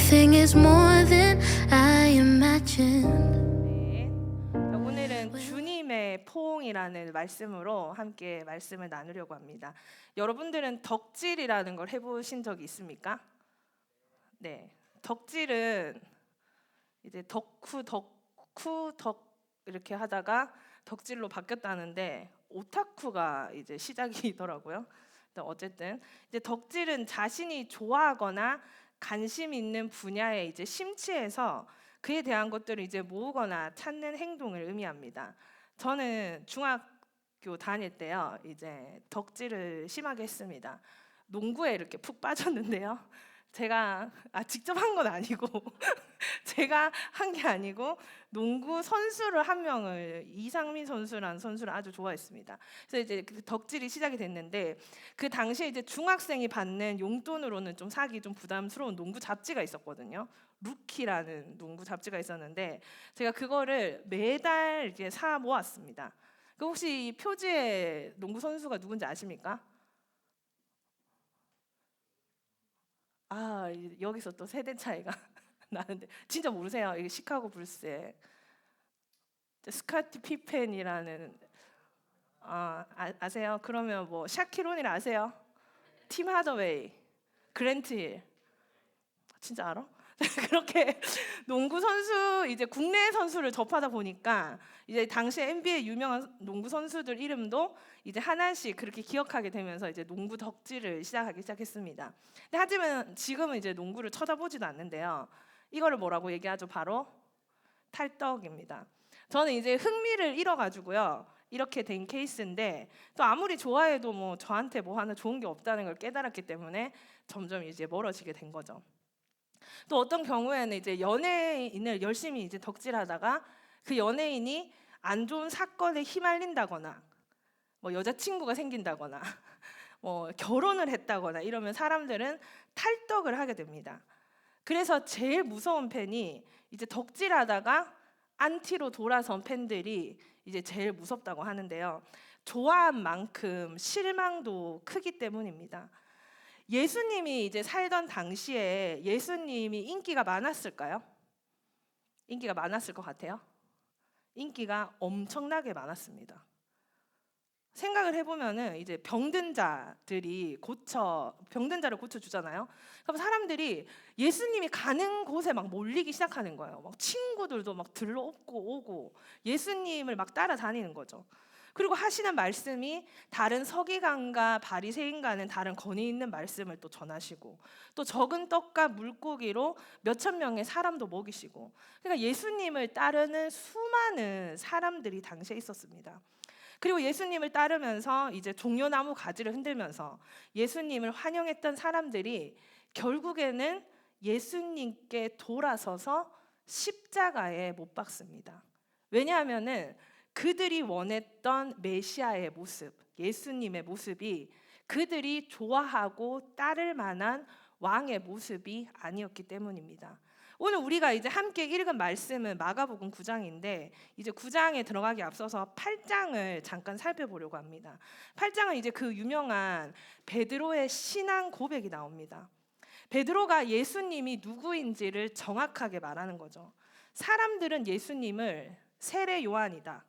Everything is more than I imagined. 네. 자, 오늘은 주님의 포옹이라는 말씀으로 함께 말씀을 나누려고 합니다. 여러분들은 덕질이라는 걸 해보신 적이 있습니까? 네, 덕질은 이제 덕 이렇게 하다가 덕질로 바뀌었다는데 오타쿠가 이제 시작이더라고요. 어쨌든 이제 덕질은 자신이 좋아하거나 관심 있는 분야에 이제 심취해서 그에 대한 것들을 이제 모으거나 찾는 행동을 의미합니다. 저는 중학교 다닐 때요, 이제 덕질을 심하게 했습니다. 농구에 이렇게 푹 빠졌는데요. 제가 직접 한 건 아니고 제가 한 게 아니고 농구 선수를 한 명을, 이상민 선수라는 선수를 아주 좋아했습니다. 그래서 이제 그 덕질이 시작이 됐는데 그 당시에 이제 중학생이 받는 용돈으로는 좀 사기 좀 부담스러운 농구 잡지가 있었거든요. 루키라는 농구 잡지가 있었는데 제가 그거를 매달 이제 사 모았습니다. 그 혹시 이 표지의 농구 선수가 누군지 아십니까? 여기서 또 세대 차이가 나는데 진짜 모르세요? 이게 시카고 불스의 스카티 피펜이라는 아세요? 그러면 뭐 샤키론이라 아세요? 팀 하더웨이, 그랜트 힐 진짜 알아? 그렇게 농구 선수 이제 국내 선수를 접하다 보니까 이제 당시 NBA 유명한 농구 선수들 이름도 이제 하나씩 그렇게 기억하게 되면서 이제 농구 덕질을 시작하기 시작했습니다. 근데 하지만 지금은 이제 농구를 쳐다보지도 않는데요. 이거를 뭐라고 얘기하죠? 바로 탈덕입니다. 저는 이제 흥미를 잃어가지고요. 이렇게 된 케이스인데 또 아무리 좋아해도 뭐 저한테 뭐 하나 좋은 게 없다는 걸 깨달았기 때문에 점점 이제 멀어지게 된 거죠. 또 어떤 경우에는 이제 연예인을 열심히 이제 덕질하다가 그 연예인이 안 좋은 사건에 휘말린다거나 뭐 여자친구가 생긴다거나 뭐 결혼을 했다거나 이러면 사람들은 탈덕을 하게 됩니다. 그래서 제일 무서운 팬이 이제 덕질하다가 안티로 돌아선 팬들이 이제 제일 무섭다고 하는데요. 좋아한 만큼 실망도 크기 때문입니다. 예수님이 이제 살던 당시에 예수님이 인기가 많았을까요? 인기가 많았을 것 같아요. 인기가 엄청나게 많았습니다. 생각을 해보면은 이제 병든 자를 고쳐 주잖아요. 그럼 사람들이 예수님이 가는 곳에 막 몰리기 시작하는 거예요. 막 친구들도 막 들러오고 오고 예수님을 막 따라다니는 거죠. 그리고 하시는 말씀이 다른 서기관과 바리새인과는 다른 권위 있는 말씀을 또 전하시고 또 적은 떡과 물고기로 몇천 명의 사람도 먹이시고, 그러니까 예수님을 따르는 수많은 사람들이 당시에 있었습니다. 그리고 예수님을 따르면서 이제 종려나무 가지를 흔들면서 예수님을 환영했던 사람들이 결국에는 예수님께 돌아서서 십자가에 못 박습니다. 왜냐하면은 그들이 원했던 메시아의 모습, 예수님의 모습이 그들이 좋아하고 따를 만한 왕의 모습이 아니었기 때문입니다. 오늘 우리가 이제 함께 읽은 말씀은 마가복음 9장인데 이제 9장에 들어가기 앞서서 8장을 잠깐 살펴보려고 합니다. 8장은 이제 그 유명한 베드로의 신앙 고백이 나옵니다. 베드로가 예수님이 누구인지를 정확하게 말하는 거죠. 사람들은 예수님을 세례 요한이다,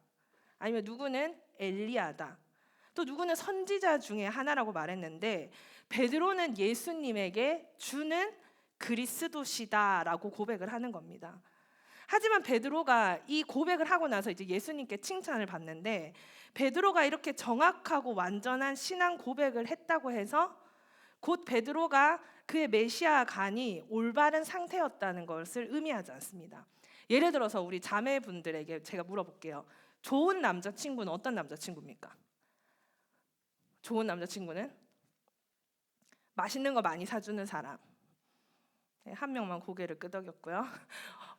아니면 누구는 엘리야다, 또 누구는 선지자 중에 하나라고 말했는데 베드로는 예수님에게 주는 그리스도시다라고 고백을 하는 겁니다. 하지만 베드로가 이 고백을 하고 나서 이제 예수님께 칭찬을 받는데 베드로가 이렇게 정확하고 완전한 신앙 고백을 했다고 해서 곧 베드로가 그의 메시아 간이 올바른 상태였다는 것을 의미하지 않습니다. 예를 들어서 우리 자매분들에게 제가 물어볼게요. 좋은 남자친구는 어떤 남자친구입니까? 좋은 남자친구는 맛있는 거 많이 사주는 사람. 한 명만 고개를 끄덕였고요.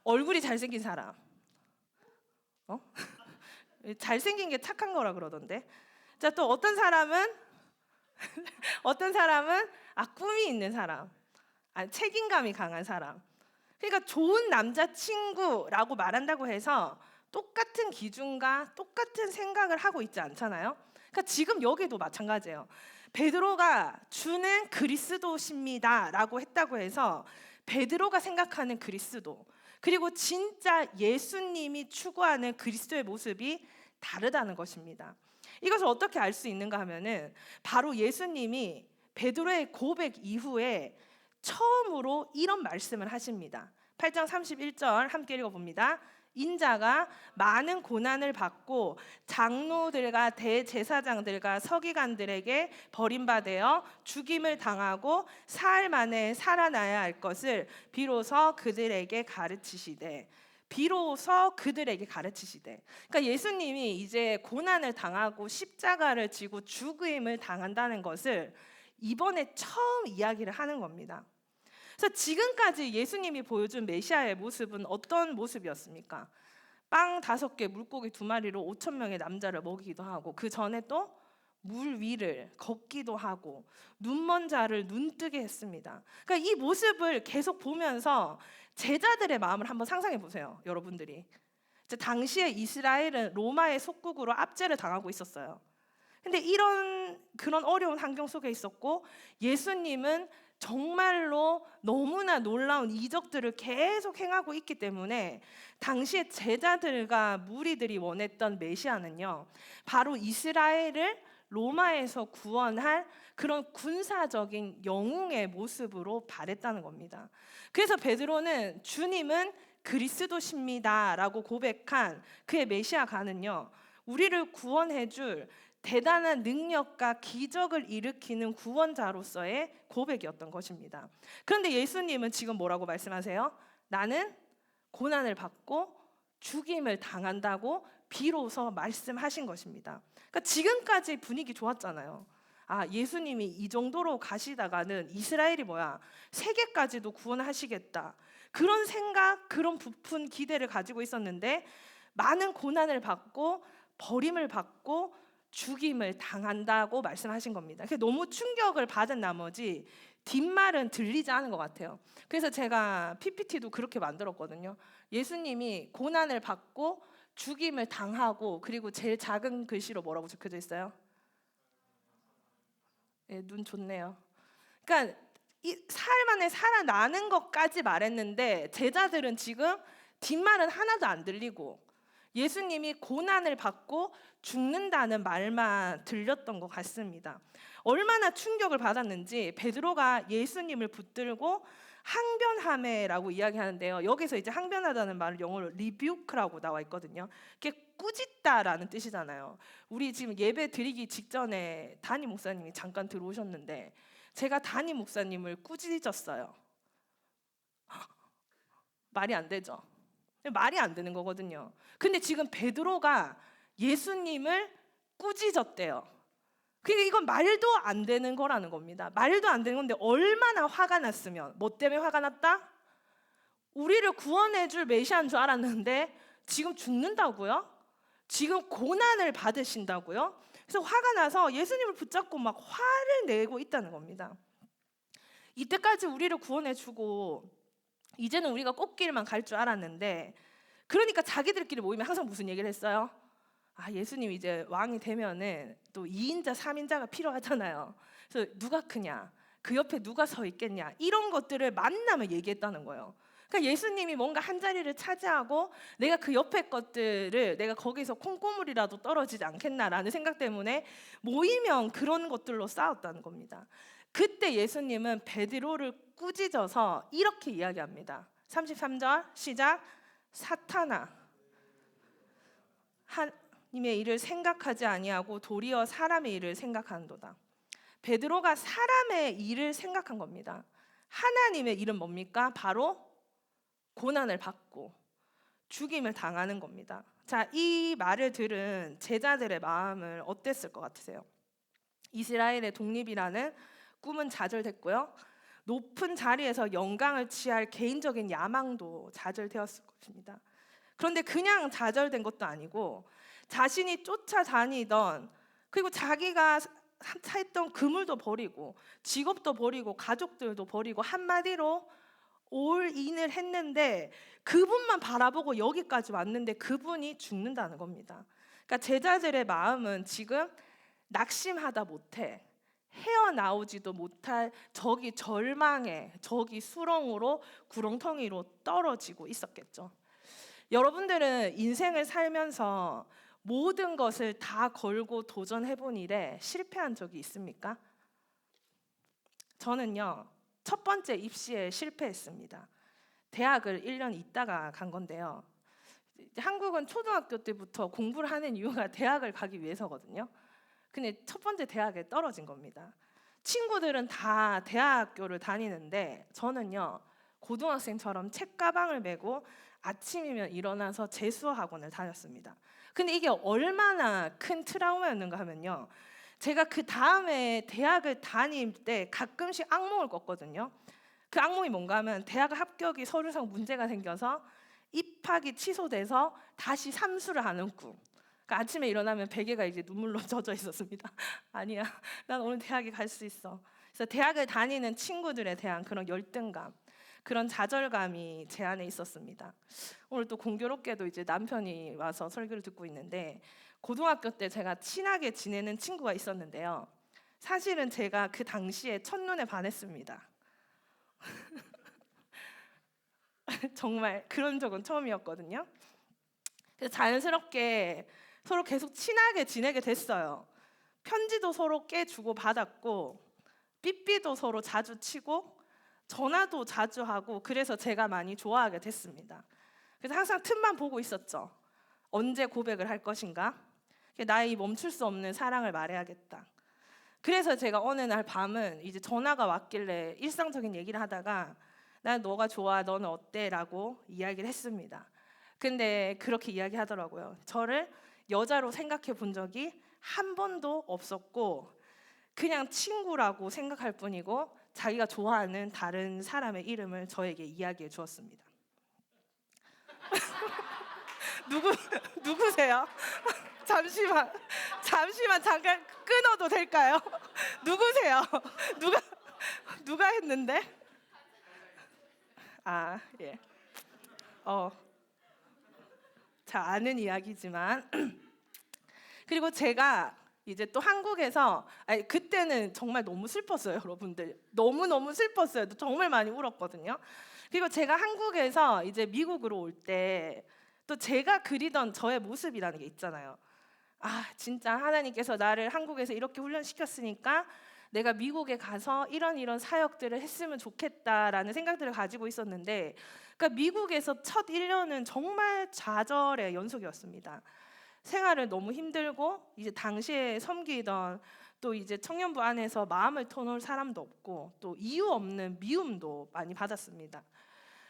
얼굴이 잘생긴 사람. 잘생긴 게 착한 거라 그러던데. 자, 또 어떤 사람은 꿈이 있는 사람, 책임감이 강한 사람. 그러니까 좋은 남자친구라고 말한다고 해서 똑같은 기준과 똑같은 생각을 하고 있지 않잖아요. 그러니까 지금 여기도 마찬가지예요. 베드로가 주는 그리스도십니다라고 했다고 해서 베드로가 생각하는 그리스도, 그리고 진짜 예수님이 추구하는 그리스도의 모습이 다르다는 것입니다. 이것을 어떻게 알 수 있는가 하면은 바로 예수님이 베드로의 고백 이후에 처음으로 이런 말씀을 하십니다. 8장 31절 함께 읽어봅니다. 인자가 많은 고난을 받고 장로들과 대제사장들과 서기관들에게 버림받아 죽임을 당하고 사흘 만에 살아나야 할 것을 비로소 그들에게 가르치시되. 그러니까 예수님이 이제 고난을 당하고 십자가를 지고 죽임을 당한다는 것을 이번에 처음 이야기를 하는 겁니다. 그래서 지금까지 예수님이 보여준 메시아의 모습은 어떤 모습이었습니까? 빵 5개, 물고기 2마리로 5천 명의 남자를 먹이기도 하고, 그 전에 또 물 위를 걷기도 하고 눈먼 자를 눈뜨게 했습니다. 그러니까 이 모습을 계속 보면서 제자들의 마음을 한번 상상해 보세요, 여러분들이. 당시에 이스라엘은 로마의 속국으로 압제를 당하고 있었어요. 근데 그런 어려운 환경 속에 있었고, 예수님은 정말로 너무나 놀라운 이적들을 계속 행하고 있기 때문에 당시에 제자들과 무리들이 원했던 메시아는요, 바로 이스라엘을 로마에서 구원할 그런 군사적인 영웅의 모습으로 바랬다는 겁니다. 그래서 베드로는 주님은 그리스도십니다라고 고백한 그의 메시아가는요, 우리를 구원해 줄 대단한 능력과 기적을 일으키는 구원자로서의 고백이었던 것입니다. 그런데 예수님은 지금 뭐라고 말씀하세요? 나는 고난을 받고 죽임을 당한다고 비로소 말씀하신 것입니다. 그러니까 지금까지 분위기 좋았잖아요. 예수님이 이 정도로 가시다가는 이스라엘이 세계까지도 구원하시겠다. 그런 생각, 그런 부푼 기대를 가지고 있었는데 많은 고난을 받고 버림을 받고 죽임을 당한다고 말씀하신 겁니다. 너무 충격을 받은 나머지 뒷말은 들리지 않은 것 같아요. 그래서 제가 PPT도 그렇게 만들었거든요. 예수님이 고난을 받고 죽임을 당하고, 그리고 제일 작은 글씨로 뭐라고 적혀져 있어요? 눈 좋네요. 그러니까 사흘 만에 살아나는 것까지 말했는데 제자들은 지금 뒷말은 하나도 안 들리고 예수님이 고난을 받고 죽는다는 말만 들렸던 것 같습니다. 얼마나 충격을 받았는지 베드로가 예수님을 붙들고 항변하매라고 이야기하는데요. 여기서 이제 항변하다는 말을 영어로 rebuke라고 나와 있거든요. 이게 꾸짖다라는 뜻이잖아요. 우리 지금 예배 드리기 직전에 담임 목사님이 잠깐 들어오셨는데 제가 담임 목사님을 꾸짖었어요. 말이 안 되죠. 말이 안 되는 거거든요. 근데 지금 베드로가 예수님을 꾸짖었대요. 그러니까 이건 말도 안 되는 거라는 겁니다. 말도 안 되는 건데 얼마나 화가 났으면. 뭐 때문에 화가 났다? 우리를 구원해 줄 메시아인 줄 알았는데 지금 죽는다고요? 지금 고난을 받으신다고요? 그래서 화가 나서 예수님을 붙잡고 막 화를 내고 있다는 겁니다. 이때까지 우리를 구원해 주고 이제는 우리가 꽃길만 갈 줄 알았는데, 그러니까 자기들끼리 모이면 항상 무슨 얘기를 했어요? 예수님 이제 왕이 되면은 또 2인자 3인자가 필요하잖아요. 그래서 누가 크냐, 그 옆에 누가 서 있겠냐, 이런 것들을 만나면 얘기했다는 거예요. 그러니까 예수님이 뭔가 한 자리를 차지하고 내가 그 옆에 것들을 내가 거기서 콩고물이라도 떨어지지 않겠나라는 생각 때문에 모이면 그런 것들로 싸웠다는 겁니다. 그때 예수님은 베드로를 꾸짖어서 이렇게 이야기합니다. 33절 시작. 사탄아, 하나님의 일을 생각하지 아니하고 도리어 사람의 일을 생각하는도다. 베드로가 사람의 일을 생각한 겁니다. 하나님의 일은 뭡니까? 바로 고난을 받고 죽임을 당하는 겁니다. 자, 이 말을 들은 제자들의 마음을 어땠을 것 같으세요? 이스라엘의 독립이라는 꿈은 좌절됐고요. 높은 자리에서 영광을 취할 개인적인 야망도 좌절되었을 것입니다. 그런데 그냥 좌절된 것도 아니고 자신이 쫓아다니던, 그리고 자기가 했던 그물도 버리고 직업도 버리고 가족들도 버리고 한마디로 올인을 했는데 그분만 바라보고 여기까지 왔는데 그분이 죽는다는 겁니다. 그러니까 제자들의 마음은 지금 낙심하다 못해 헤어나오지도 못할 저기 절망에, 저기 수렁으로 구렁텅이로 떨어지고 있었겠죠. 여러분들은 인생을 살면서 모든 것을 다 걸고 도전해본 일에 실패한 적이 있습니까? 저는요, 첫 번째 입시에 실패했습니다. 대학을 1년 있다가 간 건데요. 한국은 초등학교 때부터 공부를 하는 이유가 대학을 가기 위해서거든요. 근데 첫 번째 대학에 떨어진 겁니다. 친구들은 다 대학교를 다니는데 저는요, 고등학생처럼 책가방을 메고 아침이면 일어나서 재수학원을 다녔습니다. 근데 이게 얼마나 큰 트라우마였는가 하면요, 제가 그 다음에 대학을 다닐 때 가끔씩 악몽을 꿨거든요. 그 악몽이 뭔가 하면 대학 합격이 서류상 문제가 생겨서 입학이 취소돼서 다시 삼수를 하는 꿈. 그러니까 아침에 일어나면 베개가 이제 눈물로 젖어 있었습니다. 아니야, 난 오늘 대학에 갈 수 있어. 그래서 대학을 다니는 친구들에 대한 그런 열등감, 그런 좌절감이 제 안에 있었습니다. 오늘 또 공교롭게도 이제 남편이 와서 설교를 듣고 있는데, 고등학교 때 제가 친하게 지내는 친구가 있었는데요. 사실은 제가 그 당시에 첫눈에 반했습니다. 정말 그런 적은 처음이었거든요. 그래서 자연스럽게 서로 계속 친하게 지내게 됐어요. 편지도 서로 꽤 주고 받았고, 삐삐도 서로 자주 치고, 전화도 자주 하고, 그래서 제가 많이 좋아하게 됐습니다. 그래서 항상 틈만 보고 있었죠. 언제 고백을 할 것인가? 나의 멈출 수 없는 사랑을 말해야겠다. 그래서 제가 어느 날 밤은 이제 전화가 왔길래 일상적인 얘기를 하다가, 난 너가 좋아, 너는 어때? 라고 이야기를 했습니다. 근데 그렇게 이야기하더라고요. 저를 여자로 생각해 본 적이 한 번도 없었고, 그냥 친구라고 생각할 뿐이고, 자기가 좋아하는 다른 사람의 이름을 저에게 이야기해 주었습니다. 누구세요? 잠시만 잠깐 끊어도 될까요? 누구세요? 누가 했는데? 아, 예. 자, 아는 이야기지만 그리고 제가 이제 또 한국에서, 그때는 정말 너무 슬펐어요, 여러분들. 너무 슬펐어요. 정말 많이 울었거든요. 그리고 제가 한국에서 이제 미국으로 올 때 또 제가 그리던 저의 모습이라는 게 있잖아요. 아, 진짜 하나님께서 나를 한국에서 이렇게 훈련시켰으니까 내가 미국에 가서 이런 사역들을 했으면 좋겠다라는 생각들을 가지고 있었는데, 그러니까 미국에서 첫 1년은 정말 좌절의 연속이었습니다. 생활을 너무 힘들고, 이제 당시에 섬기던 또 이제 청년부 안에서 마음을 터놓을 사람도 없고, 또 이유 없는 미움도 많이 받았습니다.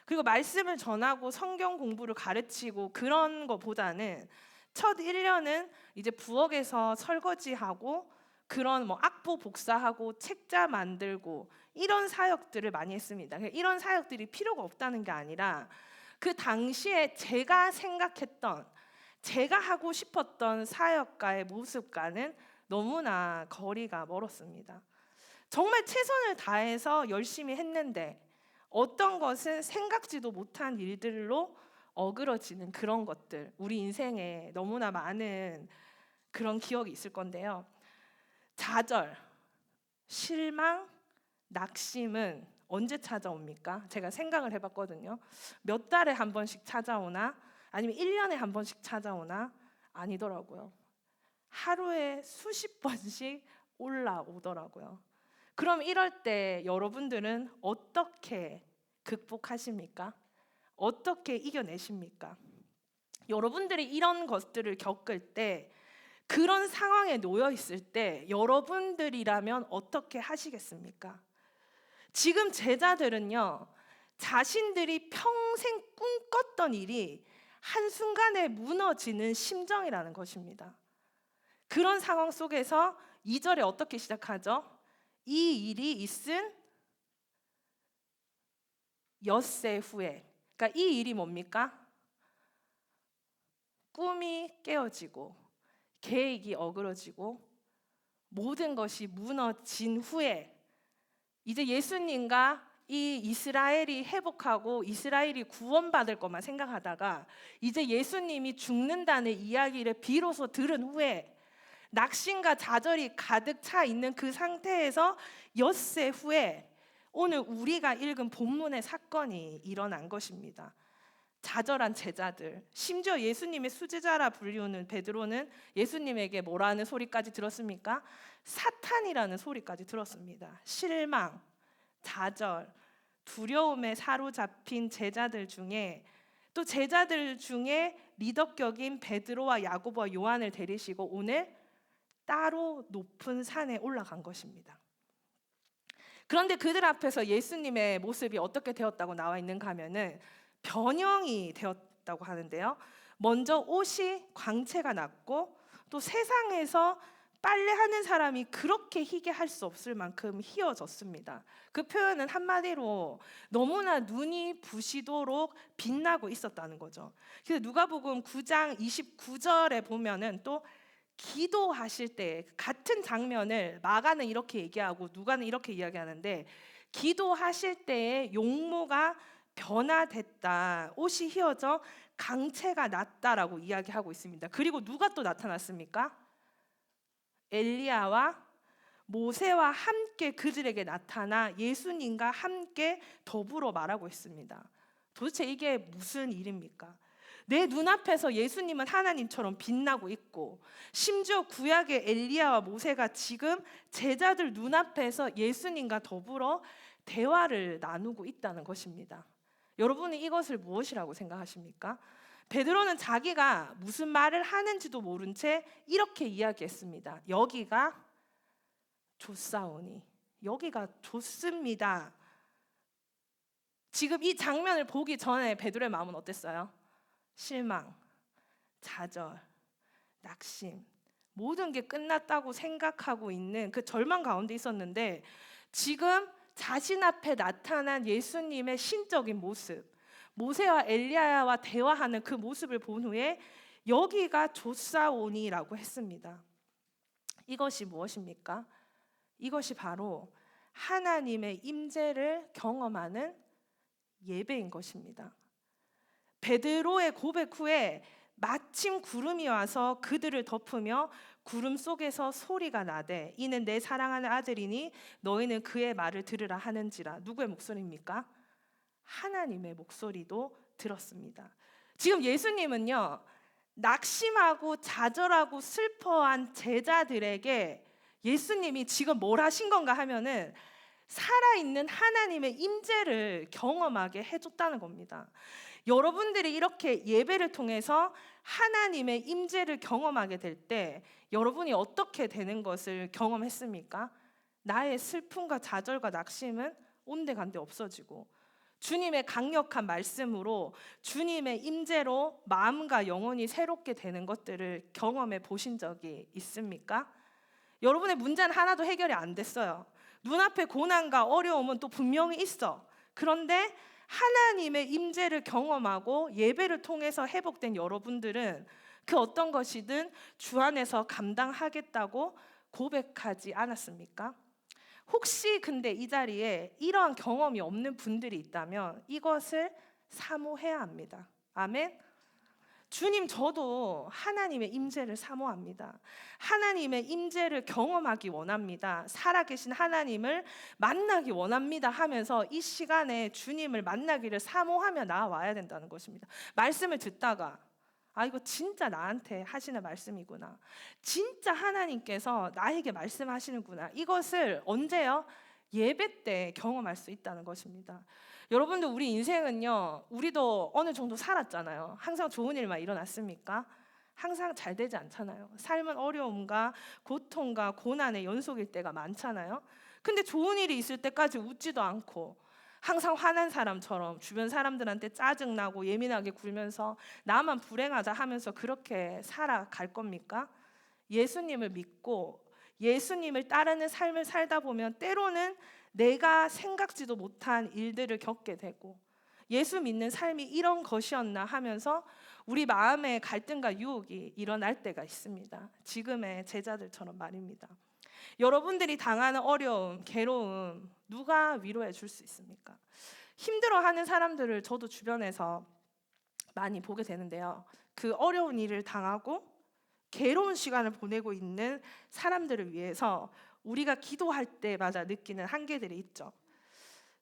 그리고 말씀을 전하고 성경 공부를 가르치고 그런 것보다는 첫 1년은 이제 부엌에서 설거지하고 그런 뭐 악보 복사하고 책자 만들고 이런 사역들을 많이 했습니다. 이런 사역들이 필요가 없다는 게 아니라 그 당시에 제가 생각했던, 제가 하고 싶었던 사역가의 모습과는 너무나 거리가 멀었습니다. 정말 최선을 다해서 열심히 했는데 어떤 것은 생각지도 못한 일들로 어그러지는 그런 것들, 우리 인생에 너무나 많은 그런 기억이 있을 건데요. 좌절, 실망, 낙심은 언제 찾아옵니까? 제가 생각을 해봤거든요. 몇 달에 한 번씩 찾아오나? 아니면 1년에 한 번씩 찾아오나? 아니더라고요. 하루에 수십 번씩 올라오더라고요. 그럼 이럴 때 여러분들은 어떻게 극복하십니까? 어떻게 이겨내십니까? 여러분들이 이런 것들을 겪을 때, 그런 상황에 놓여 있을 때 여러분들이라면 어떻게 하시겠습니까? 지금 제자들은요, 자신들이 평생 꿈꿨던 일이 한순간에 무너지는 심정이라는 것입니다. 그런 상황 속에서 2절에 어떻게 시작하죠? 이 일이 있은 엿새 후에. 그러니까 이 일이 뭡니까? 꿈이 깨어지고 계획이 어그러지고 모든 것이 무너진 후에 이제 예수님과 이 이스라엘이 회복하고 이스라엘이 구원받을 것만 생각하다가 이제 예수님이 죽는다는 이야기를 비로소 들은 후에 낙심과 좌절이 가득 차 있는 그 상태에서 엿새 후에 오늘 우리가 읽은 본문의 사건이 일어난 것입니다. 좌절한 제자들, 심지어 예수님의 수제자라 불리우는 베드로는 예수님에게 뭐라는 소리까지 들었습니까? 사탄이라는 소리까지 들었습니다. 실망, 좌절, 두려움에 사로잡힌 제자들 중에 또 제자들 중에 리더격인 베드로와 야고보와 요한을 데리시고 오늘 따로 높은 산에 올라간 것입니다. 그런데 그들 앞에서 예수님의 모습이 어떻게 되었다고 나와 있는가 하면은 변형이 되었다고 하는데요. 먼저 옷이 광채가 났고 또 세상에서 빨래하는 사람이 그렇게 희게 할 수 없을 만큼 희어졌습니다. 그 표현은 한마디로 너무나 눈이 부시도록 빛나고 있었다는 거죠. 그래서 누가복음 9장 29절에 보면은 또 기도하실 때 같은 장면을 마가는 이렇게 얘기하고 누가는 이렇게 이야기하는데 기도하실 때의 용모가 변화됐다, 옷이 휘어져 강체가 났다라고 이야기하고 있습니다. 그리고 누가 또 나타났습니까? 엘리야와 모세와 함께 그들에게 나타나 예수님과 함께 더불어 말하고 있습니다. 도대체 이게 무슨 일입니까? 내 눈앞에서 예수님은 하나님처럼 빛나고 있고 심지어 구약의 엘리야와 모세가 지금 제자들 눈앞에서 예수님과 더불어 대화를 나누고 있다는 것입니다. 여러분은 이것을 무엇이라고 생각하십니까? 베드로는 자기가 무슨 말을 하는지도 모른 채 이렇게 이야기했습니다. 여기가 좋사오니, 여기가 좋습니다. 지금 이 장면을 보기 전에 베드로의 마음은 어땠어요? 실망, 좌절, 낙심, 모든 게 끝났다고 생각하고 있는 그 절망 가운데 있었는데 지금 자신 앞에 나타난 예수님의 신적인 모습, 모세와 엘리야와 대화하는 그 모습을 본 후에 여기가 좋사오니라고 했습니다. 이것이 무엇입니까? 이것이 바로 하나님의 임재를 경험하는 예배인 것입니다. 베드로의 고백 후에 마침 구름이 와서 그들을 덮으며 구름 속에서 소리가 나되 이는 내 사랑하는 아들이니 너희는 그의 말을 들으라 하는지라. 누구의 목소리입니까? 하나님의 목소리도 들었습니다. 지금 예수님은요, 낙심하고 좌절하고 슬퍼한 제자들에게 예수님이 지금 뭘 하신 건가 하면은 살아있는 하나님의 임재를 경험하게 해줬다는 겁니다. 여러분들이 이렇게 예배를 통해서 하나님의 임재를 경험하게 될 때 여러분이 어떻게 되는 것을 경험했습니까? 나의 슬픔과 좌절과 낙심은 온데간데 없어지고 주님의 강력한 말씀으로 주님의 임재로 마음과 영혼이 새롭게 되는 것들을 경험해 보신 적이 있습니까? 여러분의 문제는 하나도 해결이 안 됐어요. 눈앞에 고난과 어려움은 또 분명히 있어. 그런데 하나님의 임재를 경험하고 예배를 통해서 회복된 여러분들은 그 어떤 것이든 주 안에서 감당하겠다고 고백하지 않았습니까? 혹시 근데 이 자리에 이러한 경험이 없는 분들이 있다면 이것을 사모해야 합니다. 아멘. 주님, 저도 하나님의 임재를 사모합니다. 하나님의 임재를 경험하기 원합니다. 살아계신 하나님을 만나기 원합니다 하면서 이 시간에 주님을 만나기를 사모하며 나와야 된다는 것입니다. 말씀을 듣다가 이거 진짜 나한테 하시는 말씀이구나, 진짜 하나님께서 나에게 말씀하시는구나, 이것을 언제요? 예배 때 경험할 수 있다는 것입니다. 여러분들, 우리 인생은요, 우리도 어느 정도 살았잖아요. 항상 좋은 일만 일어났습니까? 항상 잘 되지 않잖아요. 삶은 어려움과 고통과 고난의 연속일 때가 많잖아요. 근데 좋은 일이 있을 때까지 웃지도 않고 항상 화난 사람처럼 주변 사람들한테 짜증나고 예민하게 굴면서 나만 불행하다 하면서 그렇게 살아갈 겁니까? 예수님을 믿고 예수님을 따르는 삶을 살다 보면 때로는 내가 생각지도 못한 일들을 겪게 되고 예수 믿는 삶이 이런 것이었나 하면서 우리 마음의 갈등과 유혹이 일어날 때가 있습니다. 지금의 제자들처럼 말입니다. 여러분들이 당하는 어려움, 괴로움 누가 위로해 줄 수 있습니까? 힘들어하는 사람들을 저도 주변에서 많이 보게 되는데요. 그 어려운 일을 당하고 괴로운 시간을 보내고 있는 사람들을 위해서 우리가 기도할 때마다 느끼는 한계들이 있죠.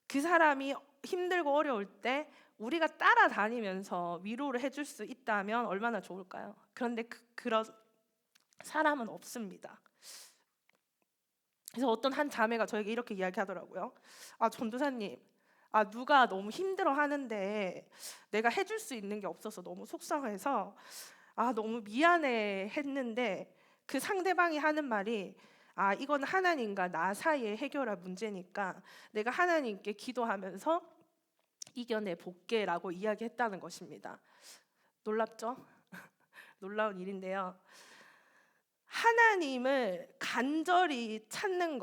그 사람이 힘들고 어려울 때 우리가 따라다니면서 위로를 해줄 수 있다면 얼마나 좋을까요? 그런데 그런 사람은 없습니다. 그래서 어떤 한 자매가 저에게 이렇게 이야기하더라고요. 전도사님, 누가 너무 힘들어 하는데 내가 해줄 수 있는 게 없어서 너무 속상해서 너무 미안해 했는데 그 상대방이 하는 말이 이건 하나님과 나 사이에 해결할 문제니까 내가 하나님께 기도하면서 이겨내 볼게라고 이야기했다는 것입니다. 놀랍죠? 놀라운 일인데요. 하나님을 간절히 찾는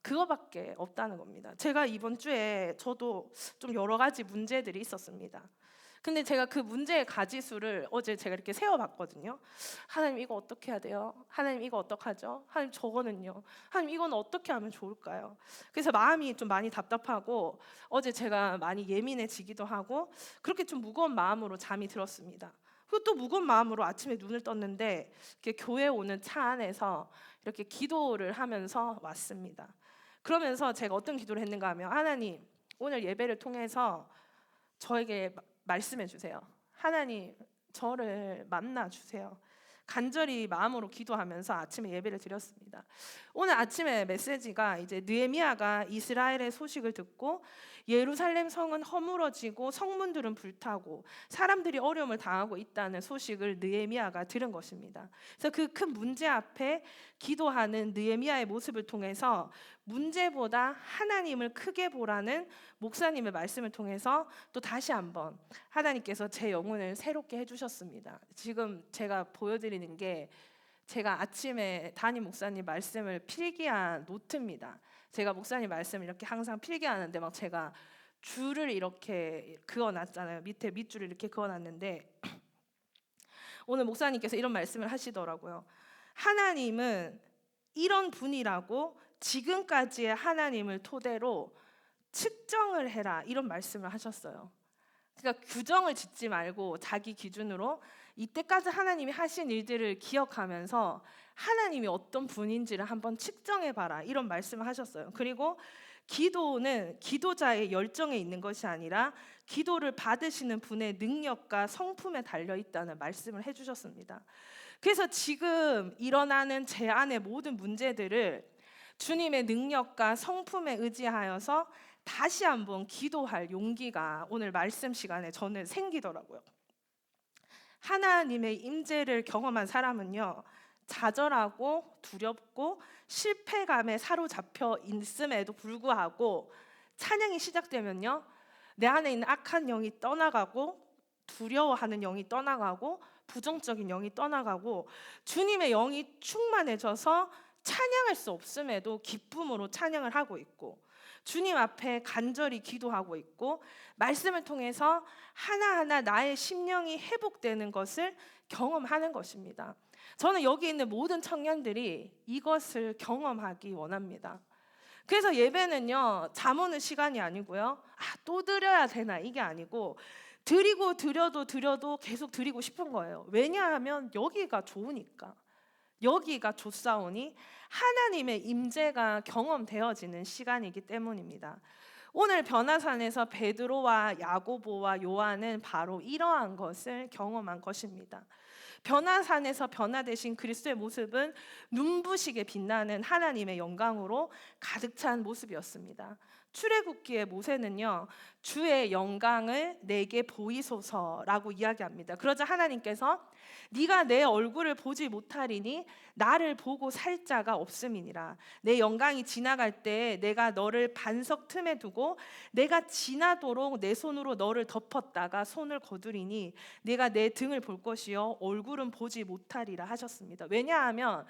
그거밖에 없다는 겁니다. 제가 이번 주에 저도 좀 여러 가지 문제들이 있었습니다. 근데 제가 그 문제의 가지수를 어제 제가 이렇게 세어봤거든요. 하나님 이거 어떻게 해야 돼요? 하나님 이거 어떡하죠? 하나님 저거는요? 하나님 이건 어떻게 하면 좋을까요? 그래서 마음이 좀 많이 답답하고 어제 제가 많이 예민해지기도 하고 그렇게 좀 무거운 마음으로 잠이 들었습니다. 그리고 또 무거운 마음으로 아침에 눈을 떴는데 이렇게 교회 오는 차 안에서 이렇게 기도를 하면서 왔습니다. 그러면서 제가 어떤 기도를 했는가 하면 하나님 오늘 예배를 통해서 저에게 말씀해 주세요. 하나님 저를 만나 주세요. 간절히 마음으로 기도하면서 아침에 예배를 드렸습니다. 오늘 아침에 메시지가 이제 느헤미야가 이스라엘의 소식을 듣고 예루살렘 성은 허물어지고 성문들은 불타고 사람들이 어려움을 당하고 있다는 소식을 느헤미야가 들은 것입니다. 그래서 그 큰 문제 앞에 기도하는 느헤미야의 모습을 통해서 문제보다 하나님을 크게 보라는 목사님의 말씀을 통해서 또 다시 한번 하나님께서 제 영혼을 새롭게 해주셨습니다. 지금 제가 보여드리는 게 제가 아침에 담임 목사님 말씀을 필기한 노트입니다. 제가 목사님 말씀을 이렇게 항상 필기하는데 막 제가 줄을 이렇게 그어놨잖아요. 밑에 밑줄을 이렇게 그어놨는데 오늘 목사님께서 이런 말씀을 하시더라고요. 하나님은 이런 분이라고 지금까지의 하나님을 토대로 측정을 해라 이런 말씀을 하셨어요. 그러니까 규정을 짓지 말고 자기 기준으로 이때까지 하나님이 하신 일들을 기억하면서 하나님이 어떤 분인지를 한번 측정해봐라 이런 말씀을 하셨어요. 그리고 기도는 기도자의 열정에 있는 것이 아니라 기도를 받으시는 분의 능력과 성품에 달려있다는 말씀을 해주셨습니다. 그래서 지금 일어나는 제 안의 모든 문제들을 주님의 능력과 성품에 의지하여서 다시 한번 기도할 용기가 오늘 말씀 시간에 저는 생기더라고요. 하나님의 임재를 경험한 사람은요, 좌절하고 두렵고 실패감에 사로잡혀 있음에도 불구하고 찬양이 시작되면요, 내 안에 있는 악한 영이 떠나가고 두려워하는 영이 떠나가고 부정적인 영이 떠나가고 주님의 영이 충만해져서 찬양할 수 없음에도 기쁨으로 찬양을 하고 있고 주님 앞에 간절히 기도하고 있고 말씀을 통해서 하나하나 나의 심령이 회복되는 것을 경험하는 것입니다. 저는 여기 있는 모든 청년들이 이것을 경험하기 원합니다. 그래서 예배는요, 잠 오는 시간이 아니고요, 또 드려야 되나 이게 아니고 드리고 드려도 계속 드리고 싶은 거예요. 왜냐하면 여기가 좋으니까. 여기가 좋사오니 하나님의 임재가 경험되어지는 시간이기 때문입니다. 오늘 변화산에서 베드로와 야고보와 요한은 바로 이러한 것을 경험한 것입니다. 변화산에서 변화되신 그리스도의 모습은 눈부시게 빛나는 하나님의 영광으로 가득 찬 모습이었습니다. 출애굽기의 모세는요, 주의 영광을 내게 보이소서라고 이야기합니다. 그러자 하나님께서 네가 내 얼굴을 보지 못하리니 나를 보고 살 자가 없음이니라. 내 영광이 지나갈 때 내가 너를 반석 틈에 두고 내가 지나도록 내 손으로 너를 덮었다가 손을 거두리니 네가 내 등을 볼 것이요 얼굴은 보지 못하리라 하셨습니다. 왜냐하면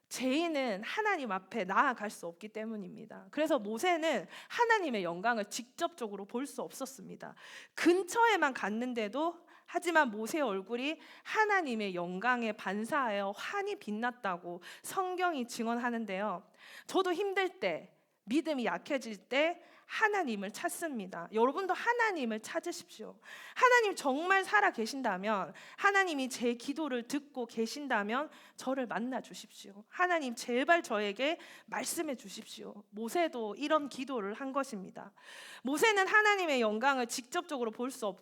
죄인은 하나님 앞에 나아갈 수 없기 때문입니다. 그래서 모세는 하나님의 영광을 직접적으로 볼 수 없었습니다. 근처에만 갔는데도 하지만 모세의 얼굴이 하나님의 영광에 반사하여 환히 빛났다고 성경이 증언하는데요. 저도 힘들 때 믿음이 약해질 때 하나님을 찾습니다. 여러분도 하나님을 찾으십시오. 하나님 정말 살아 계신다면, 하나님이 제 기도를 듣고 계신다면 저를 만나 주십시오. 하나님 제발 저에게 말씀해 주십시오. 모세도 이런 기도를 한 것입니다. 모세는 하나님의 영광을 직접적으로 볼 수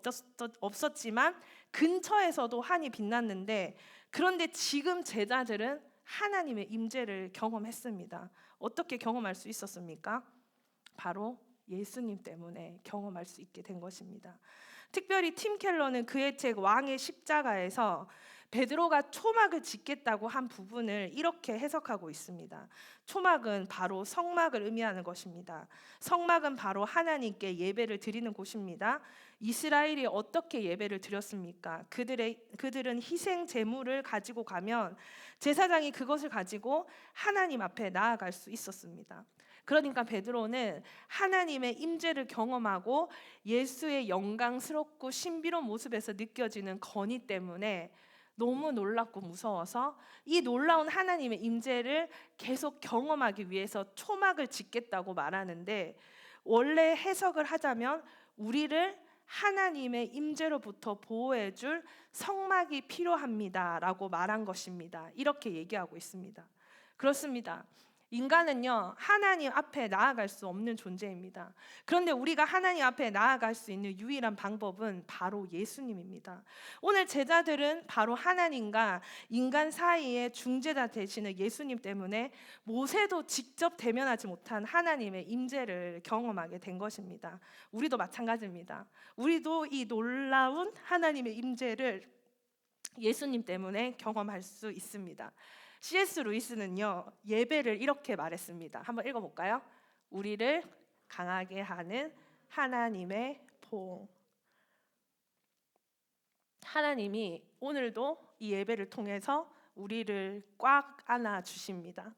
없었지만 근처에서도 한이 빛났는데, 그런데 지금 제자들은 하나님의 임재를 경험했습니다. 어떻게 경험할 수 있었습니까? 바로 예수님 때문에 경험할 수 있게 된 것입니다. 특별히 팀 켈러는 그의 책 왕의 십자가에서 베드로가 초막을 짓겠다고 한 부분을 이렇게 해석하고 있습니다. 초막은 바로 성막을 의미하는 것입니다. 성막은 바로 하나님께 예배를 드리는 곳입니다. 이스라엘이 어떻게 예배를 드렸습니까? 그들은 희생 제물을 가지고 가면 제사장이 그것을 가지고 하나님 앞에 나아갈 수 있었습니다. 그러니까 베드로는 하나님의 임재를 경험하고 예수의 영광스럽고 신비로운 모습에서 느껴지는 건의 때문에 너무 놀랍고 무서워서 이 놀라운 하나님의 임재를 계속 경험하기 위해서 초막을 짓겠다고 말하는데, 원래 해석을 하자면 우리를 하나님의 임재로부터 보호해 줄 성막이 필요합니다라고 말한 것입니다. 이렇게 얘기하고 있습니다. 그렇습니다. 인간은요, 하나님 앞에 나아갈 수 없는 존재입니다. 그런데 우리가 하나님 앞에 나아갈 수 있는 유일한 방법은 바로 예수님입니다. 오늘 제자들은 바로 하나님과 인간 사이의 중재자 되시는 예수님 때문에 모세도 직접 대면하지 못한 하나님의 임재를 경험하게 된 것입니다. 우리도 마찬가지입니다. 우리도 이 놀라운 하나님의 임재를 예수님 때문에 경험할 수 있습니다. C.S. 루이스는요, 예배를 이렇게 말했습니다. 한번 읽어볼까요? 우리를 강하게 하는 하나님의 보응. 하나님이 오늘도 이 예배를 통해서 우리를 꽉 안아 주십니다.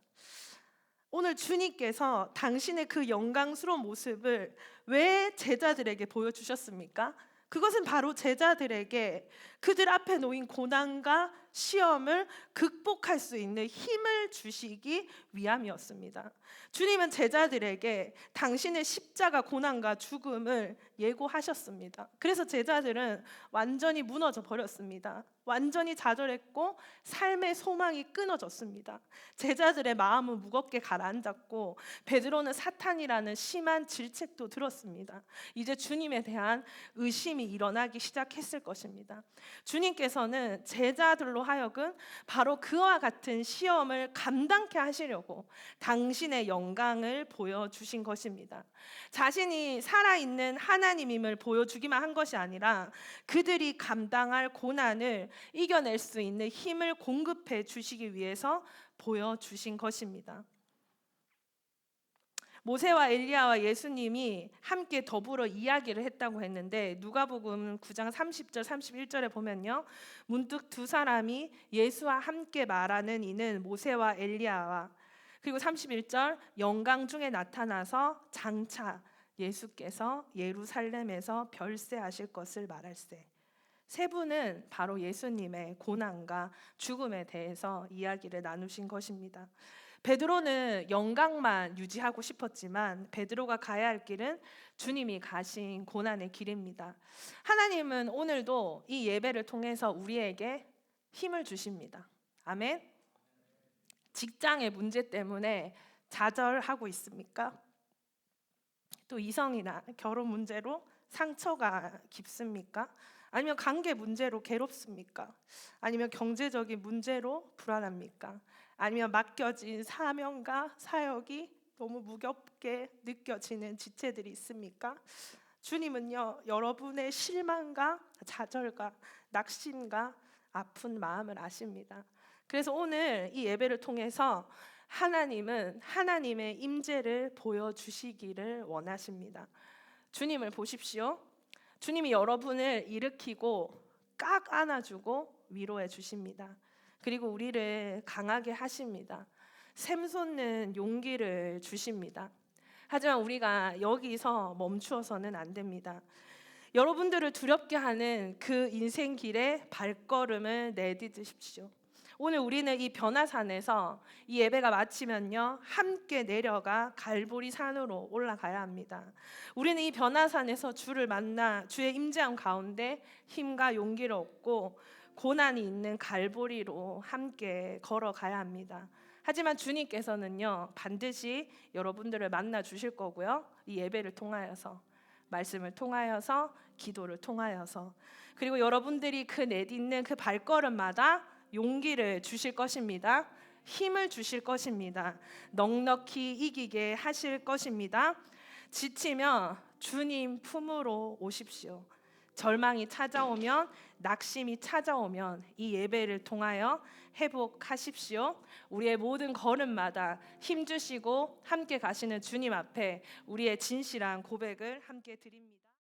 오늘 주님께서 당신의 그 영광스러운 모습을 왜 제자들에게 보여주셨습니까? 그것은 바로 제자들에게 그들 앞에 놓인 고난과 시험을 극복할 수 있는 힘을 주시기 위함이었습니다. 주님은 제자들에게 당신의 십자가 고난과 죽음을 예고하셨습니다. 그래서 제자들은 완전히 무너져 버렸습니다. 완전히 좌절했고 삶의 소망이 끊어졌습니다. 제자들의 마음은 무겁게 가라앉았고 베드로는 사탄이라는 심한 질책도 들었습니다. 이제 주님에 대한 의심이 일어나기 시작했을 것입니다. 주님께서는 제자들로 하여금 바로 그와 같은 시험을 감당케 하시려고 당신의 영광을 보여주신 것입니다. 자신이 살아있는 하나님임을 보여주기만 한 것이 아니라 그들이 감당할 고난을 이겨낼 수 있는 힘을 공급해 주시기 위해서 보여주신 것입니다. 모세와 엘리야와 예수님이 함께 더불어 이야기를 했다고 했는데, 누가복음 9장 30절 31절에 보면요, 문득 두 사람이 예수와 함께 말하는 이는 모세와 엘리야와, 그리고 31절 영광 중에 나타나서 장차 예수께서 예루살렘에서 별세하실 것을 말할세. 세 분은 바로 예수님의 고난과 죽음에 대해서 이야기를 나누신 것입니다. 베드로는 영광만 유지하고 싶었지만 베드로가 가야 할 길은 주님이 가신 고난의 길입니다. 하나님은 오늘도 이 예배를 통해서 우리에게 힘을 주십니다. 아멘. 직장의 문제 때문에 좌절하고 있습니까? 또 이성이나 결혼 문제로 상처가 깊습니까? 아니면 관계 문제로 괴롭습니까? 아니면 경제적인 문제로 불안합니까? 아니면 맡겨진 사명과 사역이 너무 무겁게 느껴지는 지체들이 있습니까? 주님은요, 여러분의 실망과 좌절과 낙심과 아픈 마음을 아십니다. 그래서 오늘 이 예배를 통해서 하나님은 하나님의 임재를 보여주시기를 원하십니다. 주님을 보십시오. 주님이 여러분을 일으키고 깍 안아주고 위로해 주십니다. 그리고 우리를 강하게 하십니다. 샘솟는 용기를 주십니다. 하지만 우리가 여기서 멈추어서는 안 됩니다. 여러분들을 두렵게 하는 그 인생 길에 발걸음을 내딛으십시오. 오늘 우리는 이 변화산에서 이 예배가 마치면요, 함께 내려가 갈보리 산으로 올라가야 합니다. 우리는 이 변화산에서 주를 만나 주의 임재함 가운데 힘과 용기를 얻고 고난이 있는 갈보리로 함께 걸어가야 합니다. 하지만 주님께서는요, 반드시 여러분들을 만나 주실 거고요. 이 예배를 통하여서, 말씀을 통하여서, 기도를 통하여서, 그리고 여러분들이 그 내딛는 그 발걸음마다 용기를 주실 것입니다. 힘을 주실 것입니다. 넉넉히 이기게 하실 것입니다. 지치면 주님 품으로 오십시오. 절망이 찾아오면, 낙심이 찾아오면 이 예배를 통하여 회복하십시오. 우리의 모든 걸음마다 힘 주시고 함께 가시는 주님 앞에 우리의 진실한 고백을 함께 드립니다.